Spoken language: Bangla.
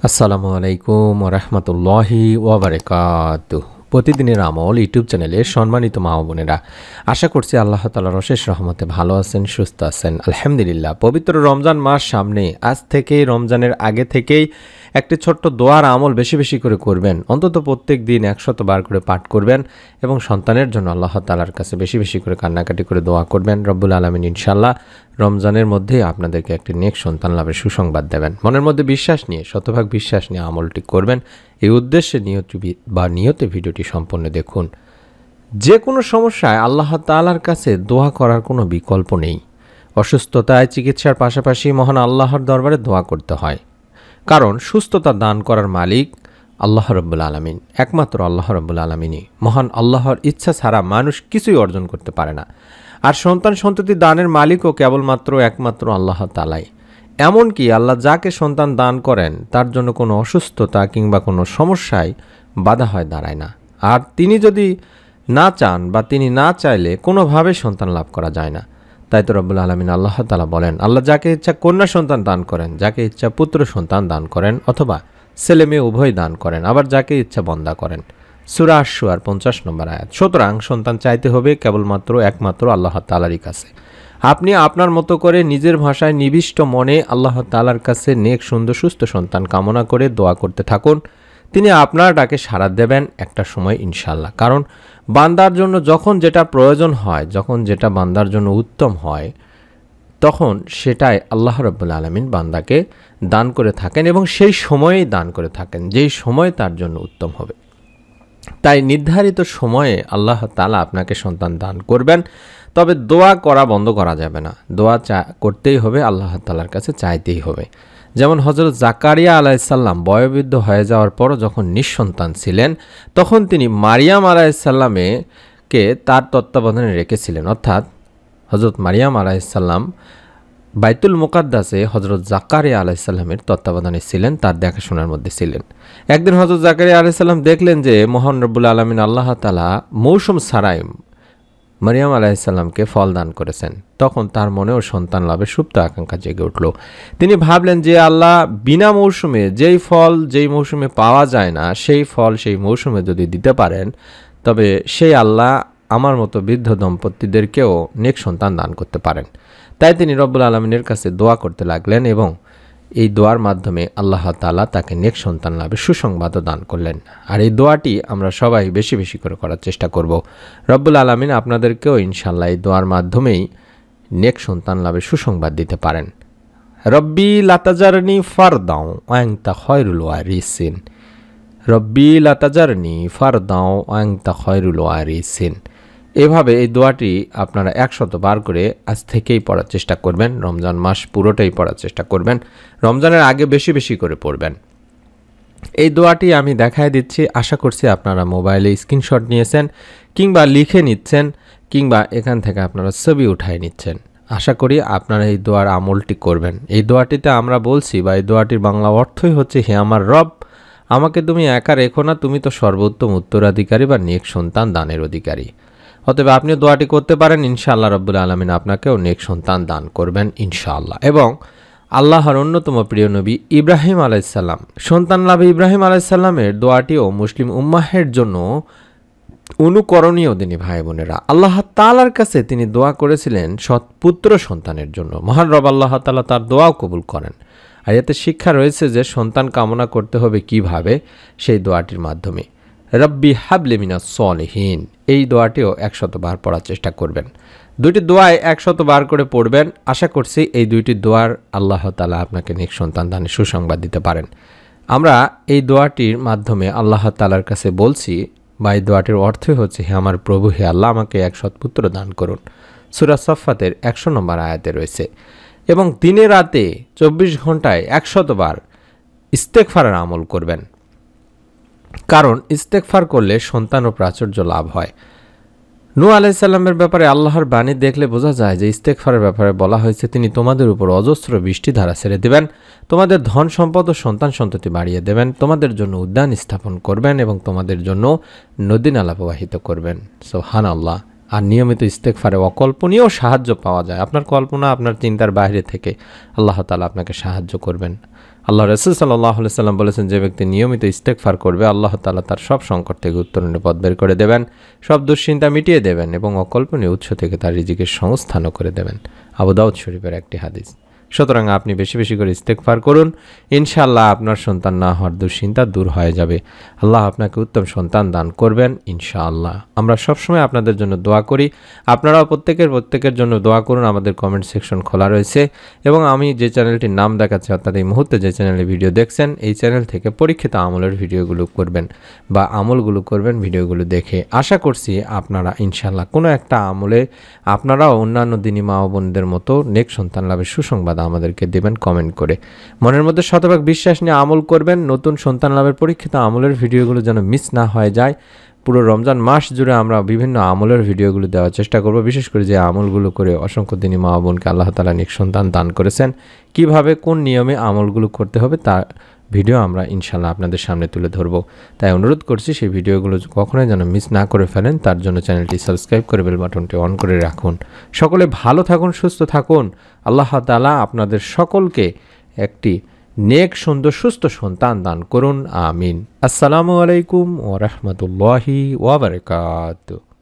আসসালামু আলাইকুম ওয়া রাহমাতুল্লাহি ওয়া বারাকাতুহু। প্রতিদিনের আমল ইউটিউব চ্যানেলে সম্মানিত মা ও বোনেরা, আশা করছি আল্লাহ তাআলার অশেষ রহমতে ভালো আছেন, সুস্থ আছেন। আলহামদুলিল্লাহ, পবিত্র রমজান মাস সামনে। আজ থেকেই, রমজানের আগে থেকেই একটি ছোট্ট দোয়ার আমল বেশি বেশি করে করবেন। অন্তত প্রত্যেক দিন 100 বার করে পাঠ করবেন এবং সন্তানের জন্য আল্লাহ তাআলার কাছে বেশি বেশি করে কান্নাকাটি করে দোয়া করবেন। রব্বুল আলামিন ইনশাআল্লাহ রমজানের মধ্যেই আপনাদেরকে একটি নেক সন্তান লাভের সুসংবাদ দেবেন। মনের মধ্যে বিশ্বাস নিয়ে, শতভাগ বিশ্বাস নিয়ে আমলটি করবেন। এই উদ্দেশ্যে নিয়তে ভিডিওটি সম্পূর্ণ দেখুন। যে কোনো সমস্যায় আল্লাহ তাআলার কাছে দোয়া করার কোনো বিকল্প নেই। অসুস্থতায় চিকিৎসার পাশাপাশি মহান আল্লাহর দরবারে দোয়া করতে হয়, কারণ সুস্থতা দান করার মালিক আল্লাহ রব্বুল আলামিন। একমাত্র আল্লাহ রব্বুল আলামিনই। মহান আল্লাহর ইচ্ছা ছাড়া মানুষ কিছুই অর্জন করতে পারে না। আর সন্তান সন্ততি দানের মালিকও কেবলমাত্র একমাত্র আল্লাহ তাআলাই। এমনকি আল্লাহ যাকে সন্তান দান করেন তার জন্য কোনো অসুস্থতা কিংবা কোনো সমস্যায় বাধা হয়ে দাঁড়ায় না। আর তিনি যদি না চান বা তিনি না চাইলে কোনোভাবে সন্তান লাভ করা যায় না। তাই তো রব্বুল আলামিন আল্লাহ তাআলা বলেন, আল্লাহ যাকে ইচ্ছা কন্যা সন্তান দান করেন, যাকে ইচ্ছা পুত্র সন্তান দান করেন, অথবা ছেলে মেয়ে উভয় দান করেন, আবার যাকে ইচ্ছা বন্দা করেন। সূরা আশ-শুআরা 50 নম্বর আয়াত। সুতরাং সন্তান চাইতে হবে কেবলমাত্র একমাত্র আল্লাহ তাআলারই কাছে। আপনি আপনার মতো করে নিজের ভাষায় নিবিষ্ট মনে আল্লাহ তাআলার কাছে নেক সুন্দর সুস্থ সন্তান কামনা করে দোয়া করতে থাকুন। তিনি আপনার ডাকে সাড়া দেবেন একটা সময় ইনশাআল্লাহ। কারণ বান্দার জন্য যখন যেটা প্রয়োজন হয়, যখন যেটা বান্দার জন্য উত্তম হয়, তখন সেটাই আল্লাহ রাব্বুল আলামিন বান্দাকে দান করে থাকেন এবং সেই সময়েই দান করে থাকেন যেই সময় তার জন্য উত্তম হবে। তাই নির্ধারিত সময়ে আল্লাহ তাআলা আপনাকে সন্তান দান করবেন। তবে দোয়া করা বন্ধ করা যাবে না। দোয়া করতেই হবে, আল্লাহ তাআলার কাছে চাইতেই হবে। যেমন হযরত জাকারিয়া আলাইহিস সালাম বয়োবৃদ্ধ হয়ে যাওয়ার পর যখন নিঃসন্তান ছিলেন, তখন তিনি মারিয়াম আলাইহিস সালামকে তার তত্ত্বাবধানে রেখেছিলেন। অর্থাৎ হযরত মারিয়াম আলাইহিস সালাম বাইতুল মুকাদ্দাসে হযরত জাকারিয়া আলাইহিস সালামের তত্ত্বাবধানে ছিলেন, তার দেখাশোনার মধ্যে ছিলেন। একদিন হযরত জাকারিয়া আলাইহিস সালাম দেখলেন যে মহান রব্বুল আলামিন আল্লাহ তাআলা মৌসুম ছাড়াই মারিয়াম আলাইহিস সালামকে ফল দান করেছেন। তখন তার মনেও সন্তান লাভের সুপ্ত আকাঙ্ক্ষা জেগে উঠল। তিনি ভাবলেন যে আল্লাহ বিনা মৌসুমে যেই ফল যেই মৌসুমে পাওয়া যায় না, সেই ফল সেই মৌসুমে যদি দিতে পারেন, তবে সেই আল্লাহ আমার মতো বৃদ্ধ দম্পতিদেরকেও নেক সন্তান দান করতে পারেন। তাই তিনি রব্বুল আলামিনের কাছে দোয়া করতে লাগলেন এবং এই দোয়ার মাধ্যমে আল্লাহ তাআলা তাকে নেক সন্তান লাভের সুসংবাদও দান করলেন। আর এই দোয়াটি আমরা সবাই বেশি বেশি করে করার চেষ্টা করব। রব্বুল আলামিন আপনাদেরকেও ইনশাআল্লাহ এই দোয়ার মাধ্যমেই নেক সন্তান লাভের সুসংবাদ দিতে পারেন। রব্বি লা তাজারনি ফারদাও ওয়া আনতা খায়রুল ওয়ারিসিন। রব্বি লা তাজারনি ফারদাও ওয়া আনতা খায়রুল ওয়ারিসিন। এভাবে এই দোয়াটি আপনারা 100 বার করে আজ থেকেই পড়ার চেষ্টা করবেন। রমজান মাস পুরোটাই পড়ার চেষ্টা করবেন। রমজানের আগে বেশি বেশি করে পড়বেন। এই দোয়াটি আমি দেখায় দিচ্ছি। আশা করছি আপনারা মোবাইলে স্ক্রিনশট নিয়েছেন কিংবা লিখে নিচ্ছেন কিংবা এখান থেকে আপনারা ছবি উঠায় নিচ্ছেন। আশা করি আপনারা এই দোয়ার আমলটি করবেন। এই দোয়াটিতে আমরা বলছি, বা এই দোয়াটির বাংলা অর্থই হচ্ছে, হে আমার রব, আমাকে তুমি একা রেখো না, তুমি তো সর্বোত্তম উত্তরাধিকারী বা নেক সন্তান দানের অধিকারী। অতএব আপনি দোয়াটি করতে পারেন। ইনশাআল্লাহ রাব্বুল আলামিন আপনাকেও নেক সন্তান দান করবেন ইনশাআল্লাহ। এবং আল্লাহর অন্যতম প্রিয় নবী ইব্রাহিম আলাইহিস সালাম, সন্তান লাভে ইব্রাহিম আলাইহিস সালামের দোয়াটিও মুসলিম উম্মাহের জন্য অনুকরণীয়। দিনী ভাই বোনেরা, আল্লাহ তাআলার কাছে তিনি দোয়া করেছিলেন সৎপুত্র সন্তানের জন্য। মহান রব আল্লাহ তাআলা তার দোয়াও কবুল করেন। আর এতে শিক্ষা রয়েছে যে সন্তান কামনা করতে হবে কিভাবে, সেই দোয়াটির মাধ্যমে। রব্বি হাবলি মিনাস সলিহিন, এই দোয়াটিও 100 বার পড়ার চেষ্টা করবেন। দুইটি দোয়ায় 100 বার করে পড়বেন। আশা করছি এই দুইটি দোয়ার আল্লাহ তাআলা আপনাকে নেক সন্তান দানের সুসংবাদ দিতে পারেন। আমরা এই দোয়াটির মাধ্যমে আল্লাহ তাআলার কাছে বলছি, বা এই দোয়াটির অর্থই হচ্ছে, হে আমার প্রভু, হে আল্লাহ, আমাকে এক সৎপুত্র দান করুন। সূরা সাফফাতের 100 নম্বর আয়াতে রয়েছে। এবং দিনে রাতে 24 ঘন্টায় 100 বার ইস্তেগফারের আমল করবেন। কারণ ইস্তেগফার করলে সন্তান ও প্রাচুর্য লাভ হয়। নূহ আলাইহিস সালামের ব্যাপারে আল্লাহর বাণী দেখলে বোঝা যায় যে ইস্তেগফারের ব্যাপারে বলা হয়েছে, তিনি তোমাদের উপর অজস্র বৃষ্টিধারা ছেড়ে দেবেন, তোমাদের ধন সম্পদ ও সন্তান সন্ততি বাড়িয়ে দেবেন, তোমাদের জন্য উদ্যান স্থাপন করবেন এবং তোমাদের জন্য নদী নালা প্রবাহিত করবেন। সুবহানাল্লাহ। আর নিয়মিত ইস্তেগফারে অকল্পনীয় সাহায্য পাওয়া যায়। আপনার কল্পনা, আপনার চিন্তার বাইরে থেকে আল্লাহ তাআলা আপনাকে সাহায্য করবেন। আল্লাহ রাসূল সাল্লাল্লাহু আলাইহি সাল্লাম বলেছেন, যে ব্যক্তি নিয়মিত ইস্তেগফার করবে আল্লাহ তাআলা তার সব সংকট থেকে উত্তরণের পথ বের করে দেবেন, সব দুশ্চিন্তা মিটিয়ে দেবেন এবং অকল্পনীয় উৎস থেকে তার রিজিকের সংস্থানও করে দেবেন। আবু দাউদ শরীফের একটি হাদিস। সুতরাং আপনি বেশি বেশি করে ইস্তেগফার করুন, ইনশাআল্লাহ আপনার সন্তান না হওয়ার দুশ্চিন্তা দূর হয়ে যাবে। আল্লাহ আপনাকে উত্তম সন্তান দান করবেন ইনশাআল্লাহ। আমরা সবসময় আপনাদের জন্য দোয়া করি, আপনারাও প্রত্যেকের জন্য দোয়া করুন। আমাদের কমেন্ট সেকশন খোলা রয়েছে এবং আমি যে চ্যানেলটির নাম দেখাচ্ছি, অর্থাৎ এই মুহূর্তে যে চ্যানেলে ভিডিও দেখছেন, এই চ্যানেল থেকে পরীক্ষিত আমলের ভিডিওগুলো করবেন বা আমলগুলো করবেন ভিডিওগুলো দেখে। আশা করছি আপনারা ইনশাআল্লাহ কোনো একটা আমলে আপনারাও অন্যান্য দিনী মা ও বোনদের মতো নেক সন্তান লাভের সুসংবাদ আমাদেরকে দেবেন কমেন্ট করে। মনের মধ্যে শতভাগ বিশ্বাস নিয়ে আমল করবেন। নতুন সন্তান লাভের পরীক্ষিত আমলের ভিডিওগুলো যেন মিস না হয়ে যায়। পুরো রমজান মাস জুড়ে আমরা বিভিন্ন আমলের ভিডিওগুলো দেওয়ার চেষ্টা করব, বিশেষ করে যে আমলগুলো করে অসংখ্য দিনী মা বোনকে আল্লাহ তাআলা নেক সন্তান দান করেছেন, কিভাবে কোন নিয়মে আমলগুলো করতে হবে তার ভিডিও আমরা ইনশাআল্লাহ আপনাদের সামনে তুলে ধরব। তাই অনুরোধ করছি সেই ভিডিওগুলো কখনোই যেন মিস না করে ফেলেন। তার জন্য চ্যানেলটি সাবস্ক্রাইব করে বেল বাটনটি অন করে রাখুন। সকলে ভালো থাকুন, সুস্থ থাকুন। আল্লাহ তাআলা আপনাদের সকলকে একটি নেক, সুন্দর, সুস্থ সন্তান দান করুন। আমিন। আসসালামু আলাইকুম ওয়া রাহমাতুল্লাহি ওয়া বারাকাতুহু।